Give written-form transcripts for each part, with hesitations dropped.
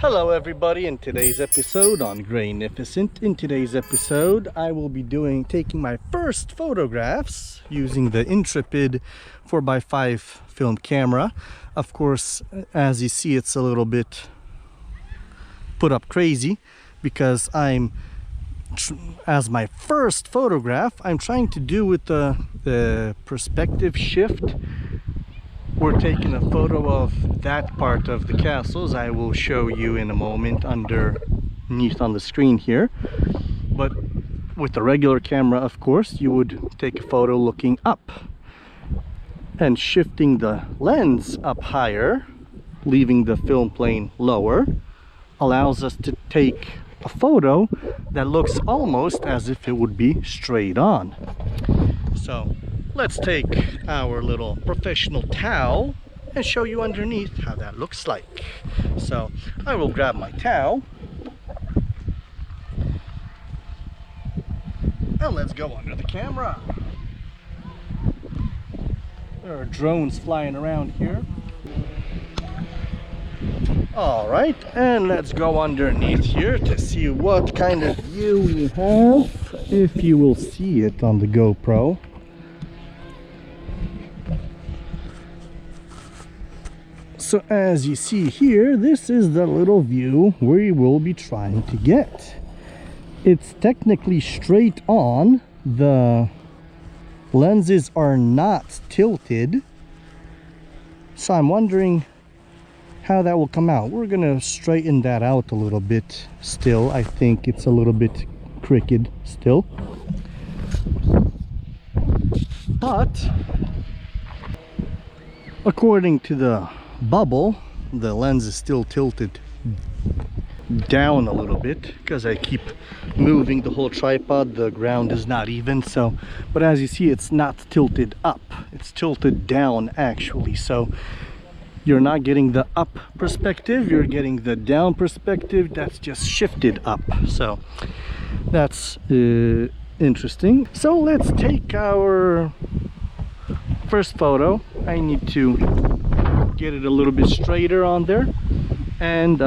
Hello everybody, in today's episode on Grainificent. In today's episode I will be taking my first photographs using the Intrepid 4x5 film camera. Of course, as you see, it's a little bit put up crazy because as my first photograph, I'm trying to do with the perspective shift. We're taking a photo of that part of the castles. I will show you in a moment underneath on the screen here. But with the regular camera, of course, you would take a photo looking up. And shifting the lens up higher, leaving the film plane lower, allows us to take a photo that looks almost as if it would be straight on. So let's take our little professional towel and show you underneath how that looks like. So I will grab my towel and let's go under the camera. There are drones flying around here. Alright, and let's go underneath here to see what kind of view we have, if you will see it on the GoPro. So as you see here, this is the little view we will be trying to get. It's technically straight on. The lenses are not tilted. So I'm wondering how that will come out. We're gonna straighten that out a little bit still. I think it's a little bit crooked still. But according to the bubble, the lens is still tilted down a little bit because I keep moving the whole tripod. The ground is not even, so but as you see, it's not tilted up, it's tilted down actually. So you're not getting the up perspective, you're getting the down perspective that's just shifted up. So that's interesting. So let's take our first photo. I need to get it a little bit straighter on there and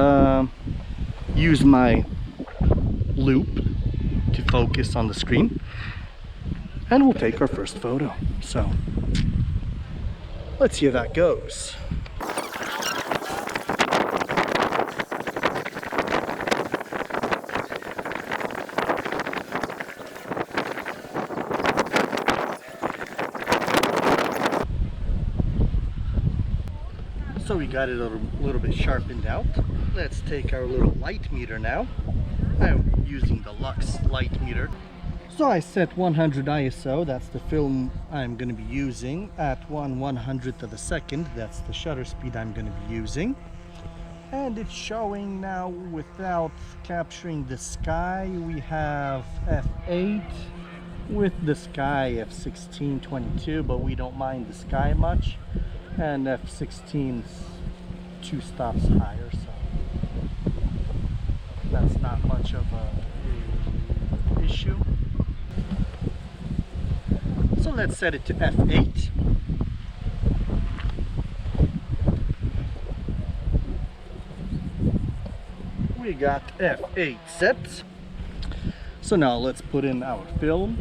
use my loop to focus on the screen, and we'll take our first photo. So let's see how that goes. So we got it a little bit sharpened out. Let's take our little light meter now. I'm using the Lux light meter. So I set 100 ISO, that's the film I'm going to be using, at 1/100th of a second. That's the shutter speed I'm going to be using. And it's showing now without capturing the sky. We have f8 with the sky f1622, but we don't mind the sky much. And f16's 2 stops higher, so that's not much of a issue. So let's set it to f8. We got f8 set. So now let's put in our film.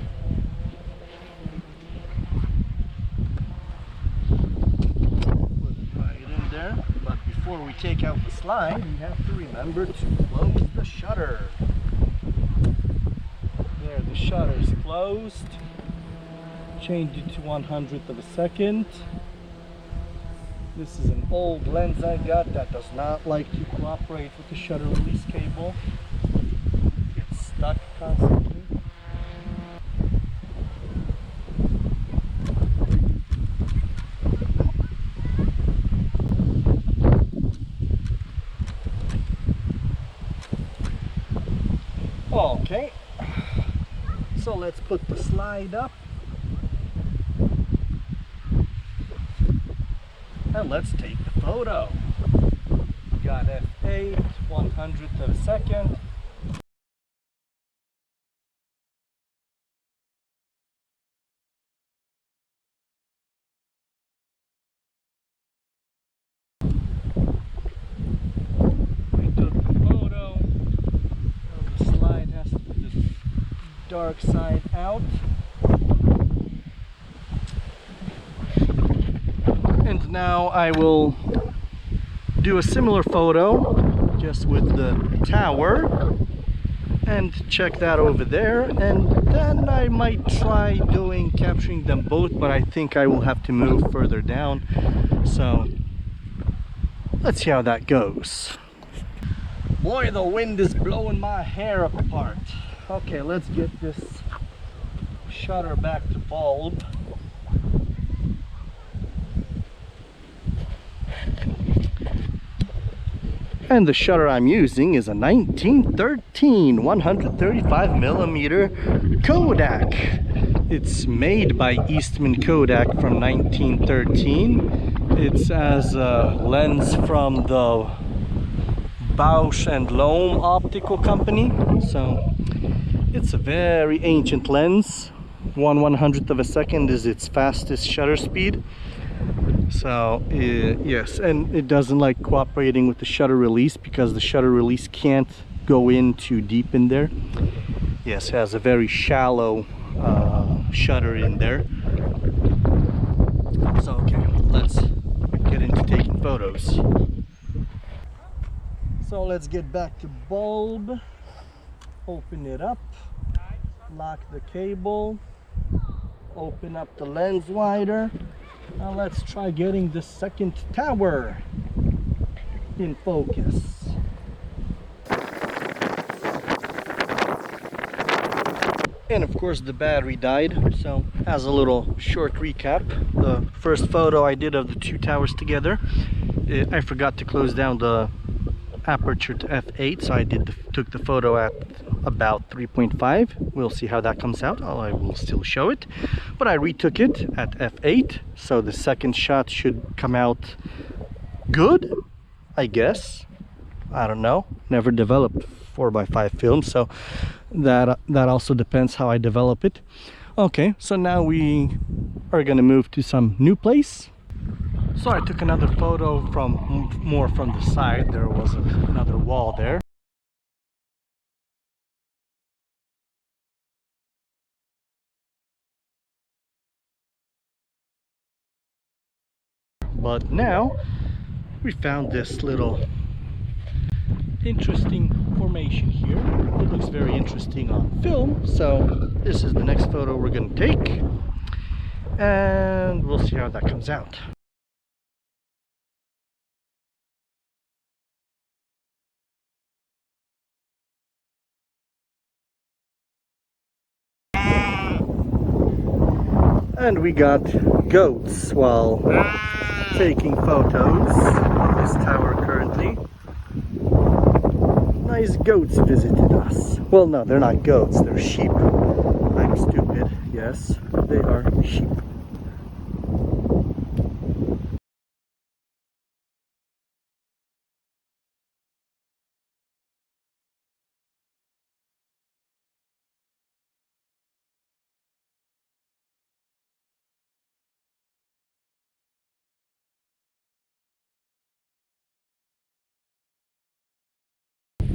But before we take out the slide, we have to remember to close the shutter. There, the shutter is closed. Change it to 100th of a second. This is an old lens I got that does not like to cooperate with the shutter release cable. It gets stuck constantly. Okay, so let's put the slide up and let's take the photo. We got f8, 100th of a second. We took dark side out. And now I will do a similar photo just with the tower and check that over there, and then I might try capturing them both, but I think I will have to move further down, so let's see how that goes. Boy, the wind is blowing my hair apart. Okay, let's get this shutter back to bulb. And the shutter I'm using is a 1913 135mm Kodak. It's made by Eastman Kodak from 1913. It's as a lens from the Bausch and Lomb optical company. So it's a very ancient lens. 1/100th of a second is its fastest shutter speed. So yes, and it doesn't like cooperating with the shutter release because the shutter release can't go in too deep in there. Yes, it has a very shallow shutter in there. So okay, let's get into taking photos. So let's get back to bulb, open it up, lock the cable, open up the lens wider. Now let's try getting the second tower in focus. And of course the battery died, so as a little short recap, the first photo I did of the two towers together, I forgot to close down the aperture to f8, so I took the photo at about 3.5. We'll see how that comes out. I will still show it, but I retook it at f8, so the second shot should come out good, I guess. I don't know, never developed 4x5 film, so that also depends how I develop it. Okay, so now we are gonna move to some new place. So I took another photo more from the side. There was another wall there. But now we found this little interesting formation here. It looks very interesting on film, so this is the next photo we're going to take, and we'll see how that comes out. And we got goats while taking photos of this tower currently. Nice goats visited us. Well, no, they're not goats, they're sheep. I'm stupid. Yes, they are sheep.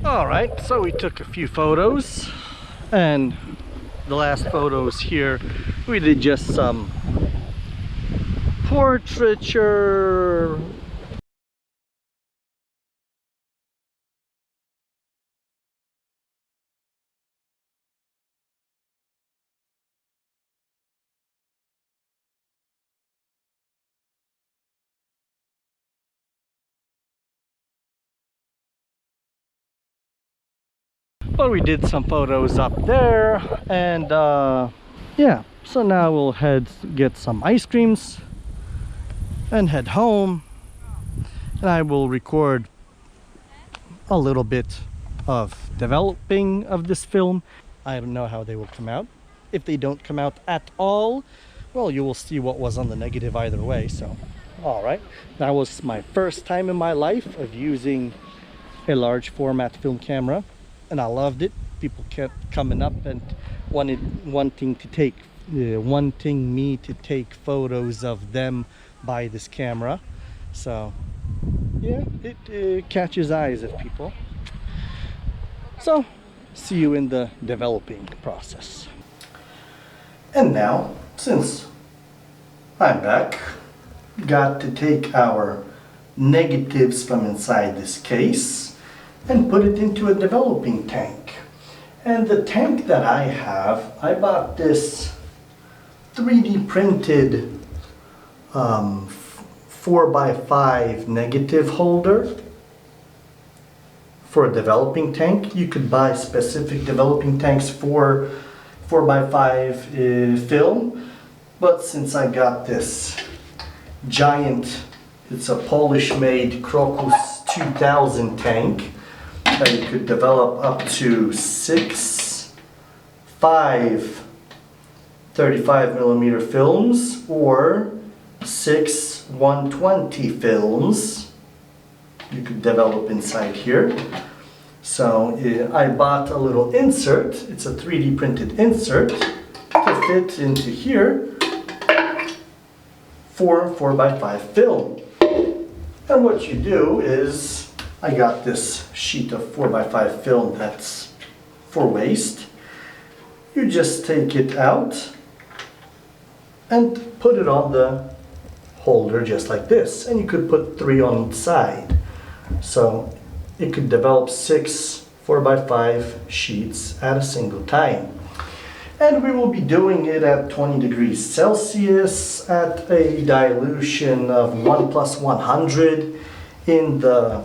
Alright, so we took a few photos, and the last photos here, we did just some portraiture. But we did some photos up there, and yeah, so now we'll get some ice creams and head home, and I will record a little bit of developing of this film. I don't know how they will come out. If they don't come out at all, well, you will see what was on the negative either way. So all right, that was my first time in my life of using a large format film camera, and I loved it. People kept coming up and wanting me to take photos of them by this camera. So yeah, it catches eyes of people. So see you in the developing process. And now, since I'm back, got to take our negatives from inside this case and put it into a developing tank. And the tank that I have, I bought this 3D printed 4x5 negative holder for a developing tank. You could buy specific developing tanks for 4x5 film, but since I got this giant, it's a Polish made Crocus 2000 tank that you could develop up to 5 35mm films or 6 120 films you could develop inside here. So I bought a little insert. It's a 3D printed insert to fit into here for 4x5 film. And what you do is, I got this sheet of 4x5 film that's for waste. You just take it out and put it on the holder just like this. And you could put 3 on each side. So it could develop 6 4x5 sheets at a single time. And we will be doing it at 20 degrees Celsius at a dilution of 1+100 in the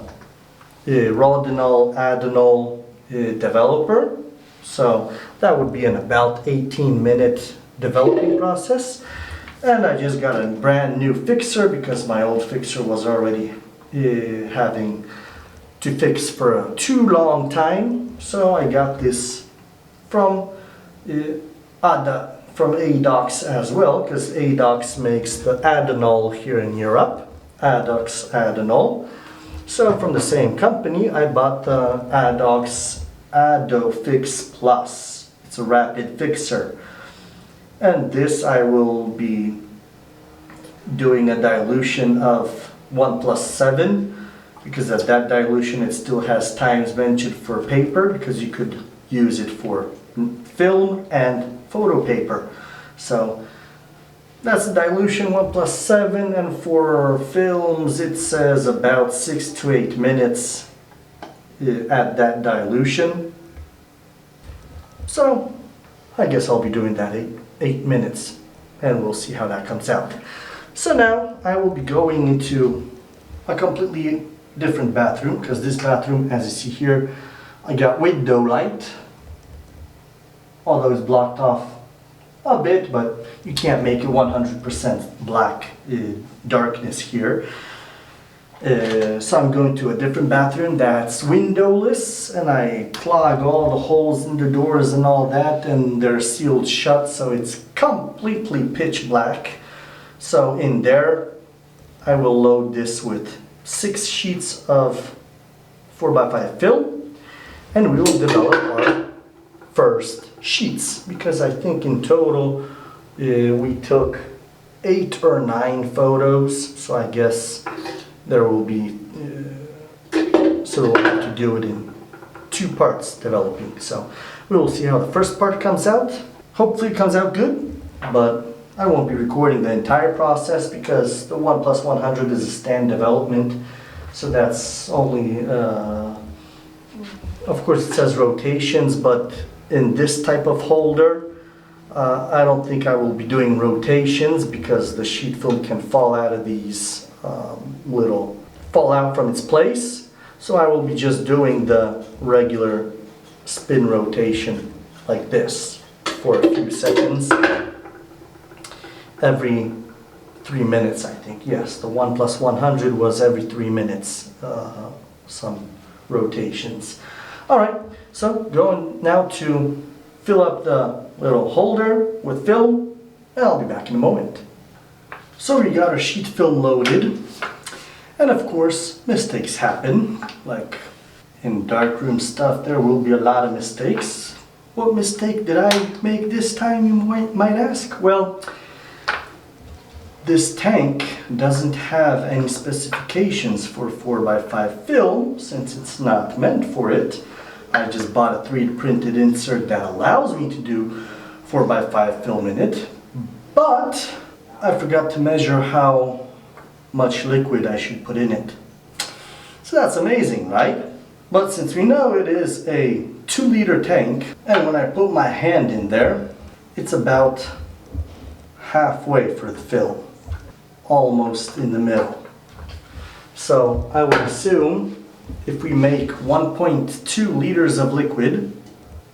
Rodinal developer. So that would be an about 18-minute developing process. And I just got a brand new fixer because my old fixer was already having to fix for too long time. So I got this from ADOX as well, because ADOX makes the Adenol here in Europe, ADOX Adenol. So from the same company, I bought the ADOX AdoFix Plus. It's a rapid fixer. And this I will be doing a dilution of 1+7, because at that dilution it still has times mentioned for paper, because you could use it for film and photo paper. So that's the dilution, 1+7, and for films it says about 6 to 8 minutes at that dilution. So I guess I'll be doing that 8 minutes, and we'll see how that comes out. So now I will be going into a completely different bathroom, because this bathroom, as you see here, I got window light, although it's blocked off a bit, but you can't make it 100% black darkness here. So I'm going to a different bathroom that's windowless, and I clog all the holes in the doors and all that, and they're sealed shut, so it's completely pitch black. So in there I will load this with 6 sheets of 4x5 film, and we will develop our first sheets, because I think in total we took 8 or 9 photos, so I guess there will be so we'll have to do it in 2 parts developing. So we will see how the first part comes out. Hopefully it comes out good, but I won't be recording the entire process because the 1+100 is a stand development, so that's only of course it says rotations, but in this type of holder I don't think I will be doing rotations, because the sheet film can fall out of these fall out from its place. So I will be just doing the regular spin rotation like this for a few seconds every 3 minutes, I think. Yes, the 1+100 was every 3 minutes, some rotations. Alright, so going now to fill up the little holder with film, and I'll be back in a moment. So we got our sheet film loaded, and of course mistakes happen, like in darkroom stuff there will be a lot of mistakes. What mistake did I make this time, you might ask? Well, this tank doesn't have any specifications for 4x5 film, since it's not meant for it. I just bought a 3D printed insert that allows me to do 4x5 film in it, but I forgot to measure how much liquid I should put in it. So that's amazing, right? But since we know it is a 2-liter tank, and when I put my hand in there, it's about halfway for the film, almost in the middle. So I would assume if we make 1.2 liters of liquid,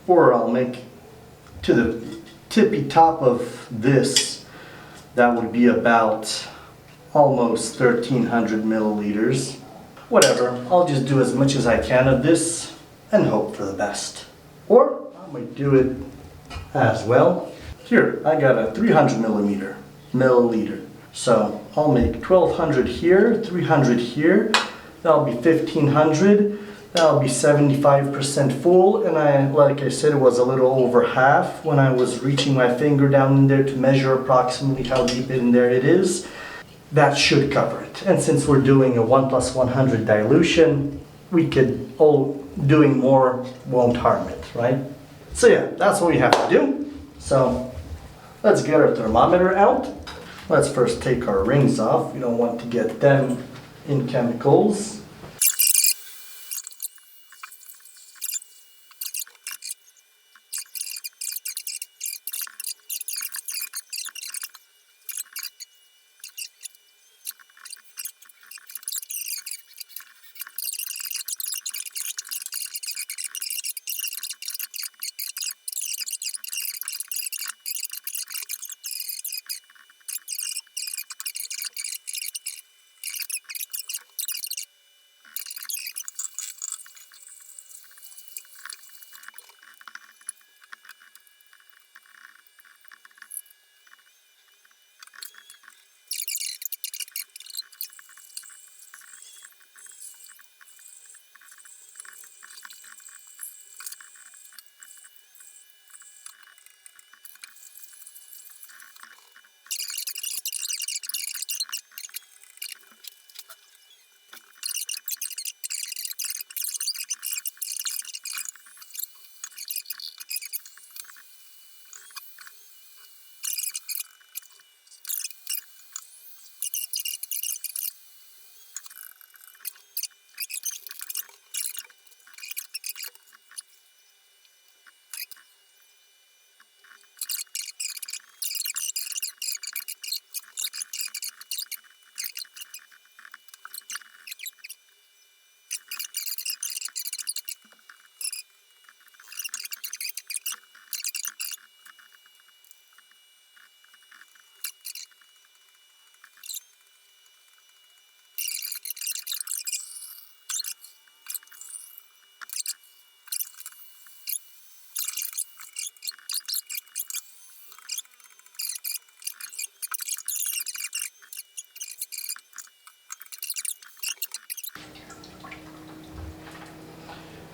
or I'll make to the tippy top of this, that would be about almost 1300 milliliters. Whatever, I'll just do as much as I can of this and hope for the best. Or I might do it as well. Here, I got a 300 milliliter. So I'll make 1200 here, 300 here. That'll be 1500. That'll be 75% full. And like I said, it was a little over half when I was reaching my finger down in there to measure approximately how deep in there it is. That should cover it. And since we're doing a 1+100 dilution, we could, doing more won't harm it, right? So yeah, that's what we have to do. So let's get our thermometer out. Let's first take our rings off. We don't want to get them in chemicals.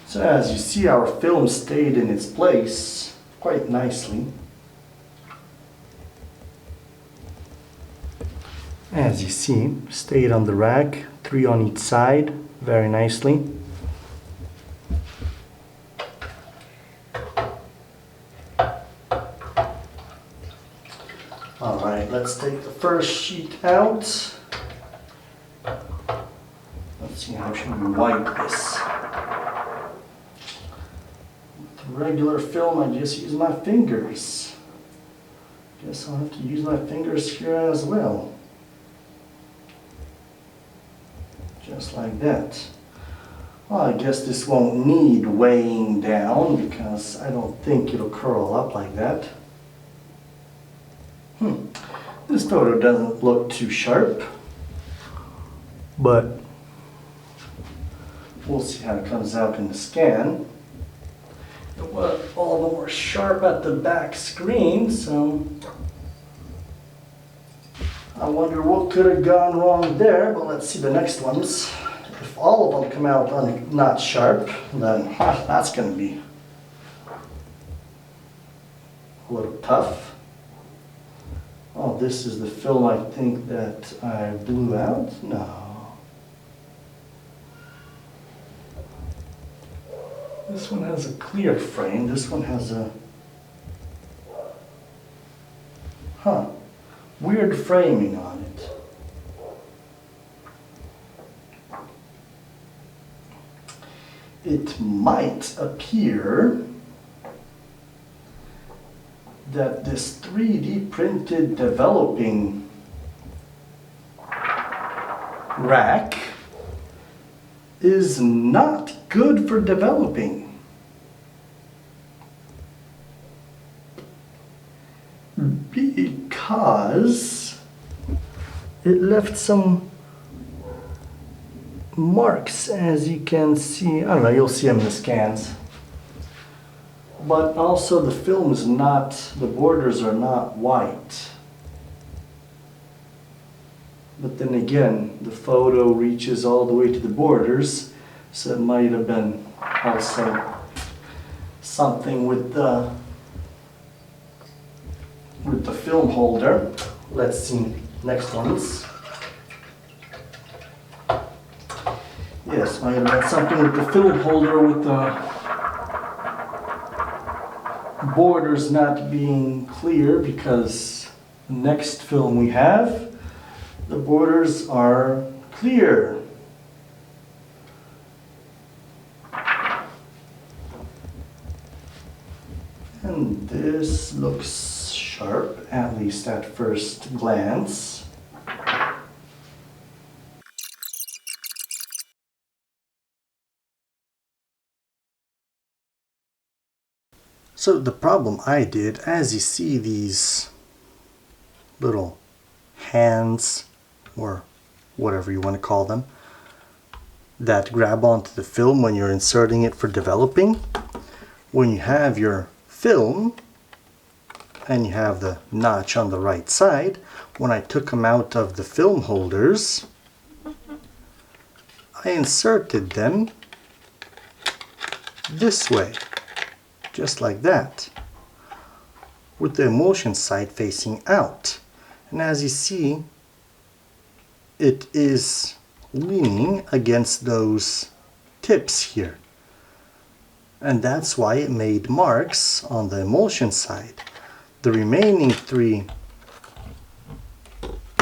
So as you see, our film stayed in its place quite nicely. As you see, stayed on the rack, 3 on each side, very nicely. Alright, let's take the first sheet out. Let's see, how should we wipe this? With regular film, I just use my fingers. Guess I'll have to use my fingers here as well. Just like that. Well, I guess this won't need weighing down because I don't think it'll curl up like that. This photo doesn't look too sharp, but we'll see how it comes out in the scan. It was all the more sharp at the back screen, so I wonder what could have gone wrong there, but let's see the next ones. If all of them come out not sharp, then that's going to be a little tough. Oh, this is the film I think that I blew out? No. This one has a clear frame, this one has a... weird framing on it. It might appear that this 3D printed developing rack is not good for developing. Because it left some marks, as you can see. I don't know, you'll see them in the scans. But also the film is not, the borders are not white. But then again, the photo reaches all the way to the borders, so it might have been also something with the film holder. Let's see next ones. Yes, might have been something with the film holder, with the borders not being clear, because the next film we have, the borders are clear. And this looks sharp, at least at first glance. So the problem I did, as you see these little hands, or whatever you want to call them, that grab onto the film when you're inserting it for developing, when you have your film and you have the notch on the right side, when I took them out of the film holders, I inserted them this way, just like that, with the emulsion side facing out. And as you see, it is leaning against those tips here. And that's why it made marks on the emulsion side. The remaining three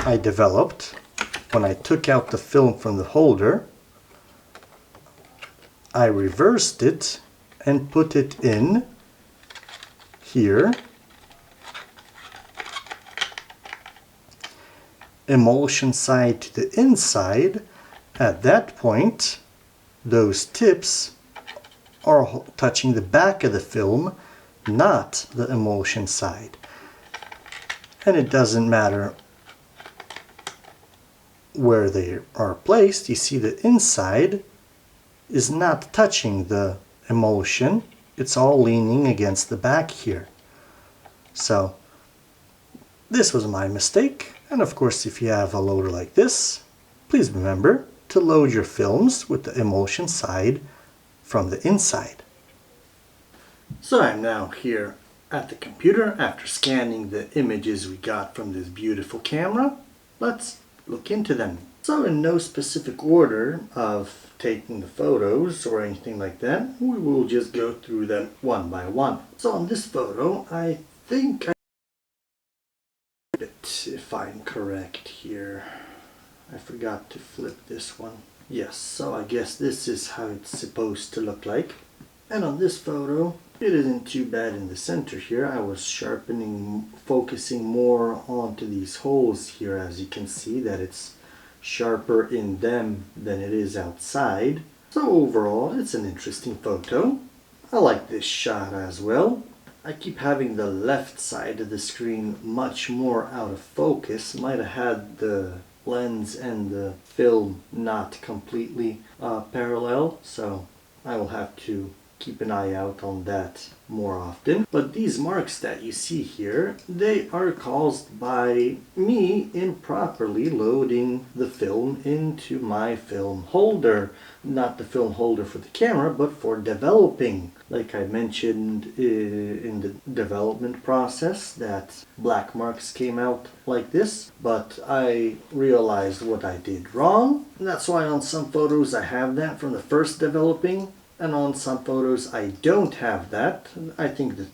I developed when I took out the film from the holder. I reversed it and put it in here. Emulsion side to the inside. At that point, those tips are touching the back of the film, not the emulsion side. And it doesn't matter where they are placed. You see the inside is not touching the emulsion. It's all leaning against the back here. So this was my mistake. And of course, if you have a loader like this, please remember to load your films with the emulsion side from the inside. So I'm now here at the computer after scanning the images we got from this beautiful camera. Let's look into them. So in no specific order of taking the photos or anything like that, we will just go through them one by one. So on this photo, I think if I'm correct here, I forgot to flip this one. Yes, so I guess this is how it's supposed to look like. And on this photo, it isn't too bad in the center here. I was sharpening, focusing more onto these holes here. As you can see that it's sharper in them than it is outside. So overall, it's an interesting photo. I like this shot as well. I keep having the left side of the screen much more out of focus. Might have had the lens and the film not completely parallel, so I will have to keep an eye out on that more often. But these marks that you see here, they are caused by me improperly loading the film into my film holder. Not the film holder for the camera, but for developing. Like I mentioned in the development process, that black marks came out like this, but I realized what I did wrong. And that's why on some photos I have that from the first developing. And on some photos I don't have that. I think there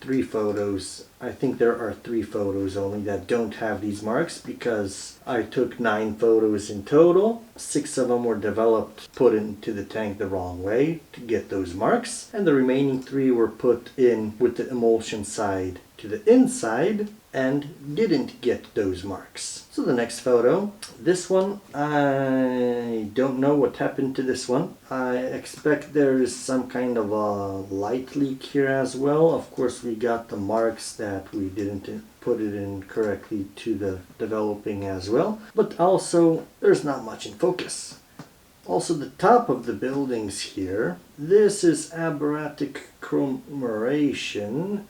are 3 photos only that don't have these marks, because I took 9 photos in total. 6 of them were developed, put into the tank the wrong way to get those marks, and the remaining 3 were put in with the emulsion side to the inside and didn't get those marks. So the next photo, this one, I don't know what happened to this one. I expect there is some kind of a light leak here as well. Of course, we got the marks that we didn't put it in correctly to the developing as well, but also there's not much in focus. Also, the top of the buildings here, this is aberratic chromatation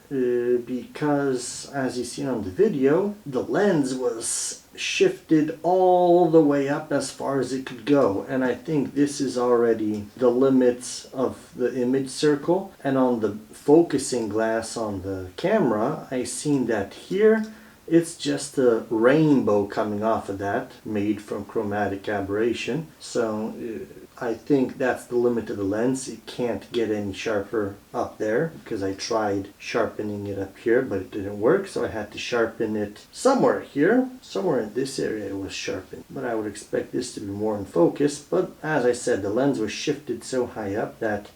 because, as you see on the video, the lens was shifted all the way up as far as it could go, and I think this is already the limits of the image circle. And on the focusing glass on the camera, I seen that here it's just a rainbow coming off of that, made from chromatic aberration. So I think that's the limit of the lens. It can't get any sharper up there, because I tried sharpening it up here, but it didn't work. So I had to sharpen it somewhere here. Somewhere in this area it was sharpened. But I would expect this to be more in focus. But as I said, the lens was shifted so high up that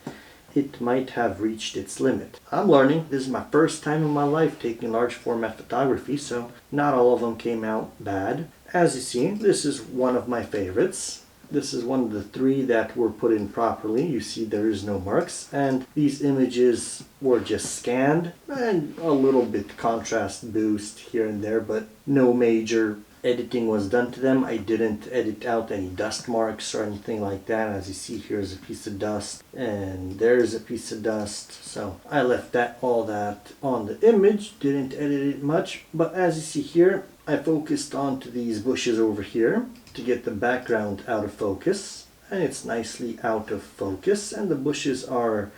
it might have reached its limit. I'm learning. This is my first time in my life taking large format photography, so not all of them came out bad. As you see, this is one of my favorites. This is one of the 3 that were put in properly. You see there is no marks, and these images were just scanned and a little bit contrast boost here and there, but no major editing was done to them. I didn't edit out any dust marks or anything like that. As you see, here's a piece of dust and there's a piece of dust. So I left all that on the image, didn't edit it much. But as you see here, I focused onto these bushes over here to get the background out of focus. And it's nicely out of focus, and the bushes are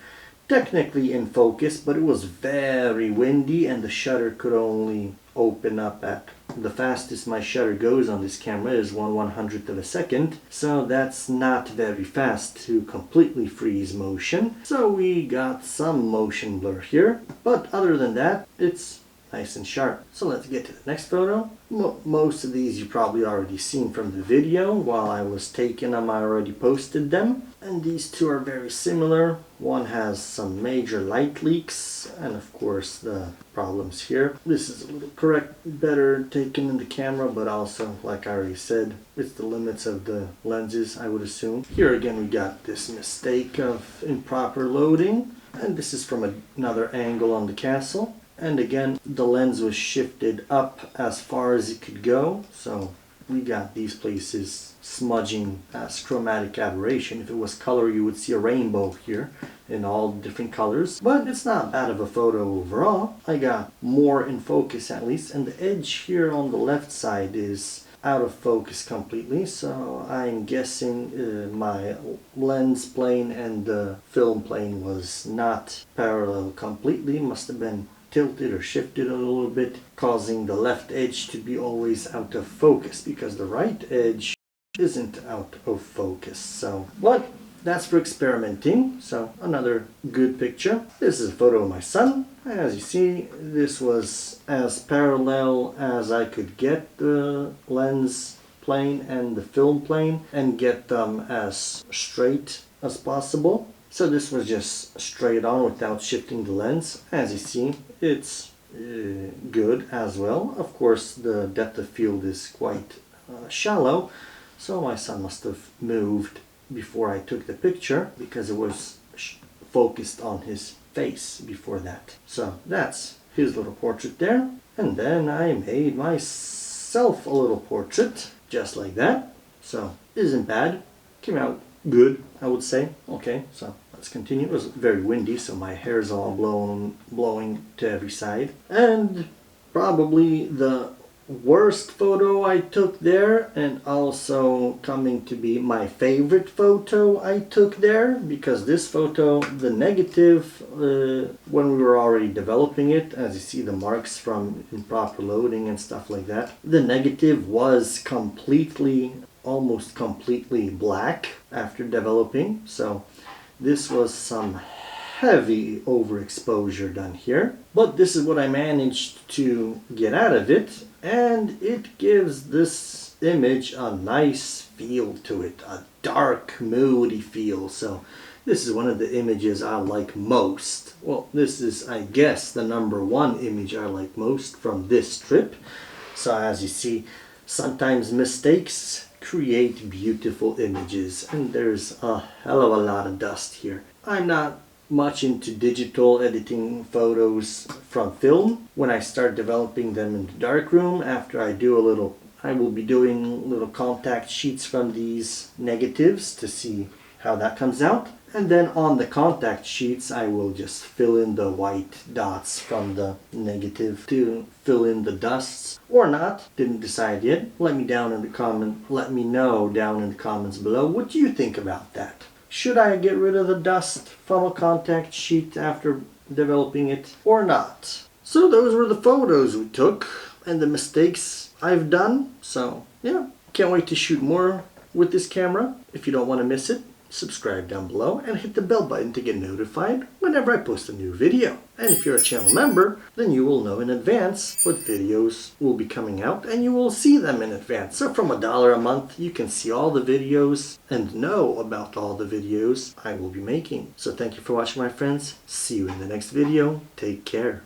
technically in focus, but it was very windy and the shutter could only open up at the fastest my shutter goes on this camera is 1/100th of a second, so that's not very fast to completely freeze motion. So we got some motion blur here, but other than that, it's nice and sharp. So let's get to the next photo. Most of these you probably already seen from the video. While I was taking them, I already posted them. And these 2 are very similar. One has some major light leaks, and of course the problems here. This is a little better taken in the camera, but also, like I already said, it's the limits of the lenses, I would assume. Here again we got this mistake of improper loading, and this is from another angle on the castle. And again, the lens was shifted up as far as it could go, so we got these places smudging as chromatic aberration. If it was color, you would see a rainbow here in all different colors, but it's not bad of a photo overall. I got more in focus at least, and the edge here on the left side is out of focus completely, so I'm guessing my lens plane and the film plane was not parallel completely. Must have been tilted or shifted a little bit, causing the left edge to be always out of focus, because the right edge isn't out of focus. So, but that's for experimenting. So another good picture. This is a photo of my son. As you see, this was as parallel as I could get the lens plane and the film plane, and get them as straight as possible. So this was just straight on without shifting the lens. As you see, it's good as well. Of course, the depth of field is quite shallow, so my son must have moved before I took the picture, because it was focused on his face before that. So that's his little portrait there. And then I made myself a little portrait, just like that. So isn't bad. Came out good, I would say. Okay, so let's continue. It was very windy, so my hair's all blowing to every side. And probably the worst photo I took there, and also coming to be my favorite photo I took there, because this photo, the negative, when we were already developing it, as you see the marks from improper loading and stuff like that, the negative was almost completely black after developing. So This was some heavy overexposure done here, but this is what I managed to get out of it, and it gives this image a nice feel to it, a dark, moody feel. So this is one of the images I like most. Well, this is, I guess, the #1 image I like most from this trip. So as you see, sometimes mistakes create beautiful images, and there's a hell of a lot of dust here. I'm not much into digital editing photos from film. When I start developing them in the darkroom, after I will be doing little contact sheets from these negatives to see how that comes out. And then on the contact sheets, I will just fill in the white dots from the negative to fill in the dusts, or not. Didn't decide yet. Let me know down in the comments below. What do you think about that? Should I get rid of the dust from a contact sheet after developing it or not? So those were the photos we took and the mistakes I've done. So yeah, can't wait to shoot more with this camera. If you don't want to miss it, subscribe down below and hit the bell button to get notified whenever I post a new video. And if you're a channel member, then you will know in advance what videos will be coming out, and you will see them in advance. So from $1 a month, you can see all the videos and know about all the videos I will be making. So thank you for watching, my friends. See you in the next video. Take care.